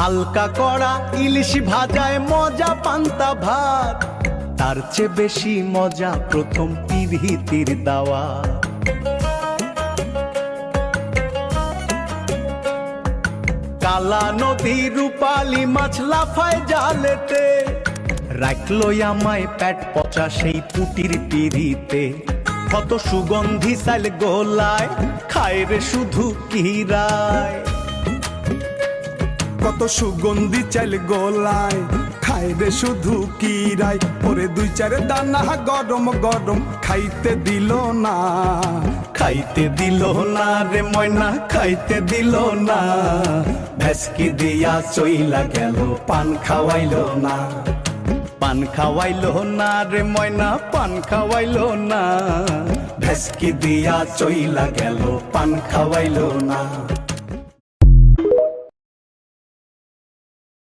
হালকা করা ইলিশ ভাজায় মজা পান্তা ভাত, তার চেয়ে বেশি মজা প্রথম পিরিতির দাওয়া। কালা নদী রূপালী মাছ লাফায় জালেতে, রাখলো আমায় পেট পচা সেই পুটির পিরিতে। কত সুগন্ধি সাইল গোলায়, খায় রে শুধু কিরায়। কত সুগন্ধি চাইল গোলায়, খায় রে শুধু কিরাই। ওরে দুই চার দানা গরম গরম খাইতে দিল না, খাইতে দিল না রে ময়না, খাইতে দিল না। ভেসকি দিয়া চইলা গেল, পান খাওয়াইলো না। পান খাওয়াইলো না রে ময়না, পান খাওয়াইলো না। ভেসকি দিয়া চইলা গেল, পান খাওয়াইলো না।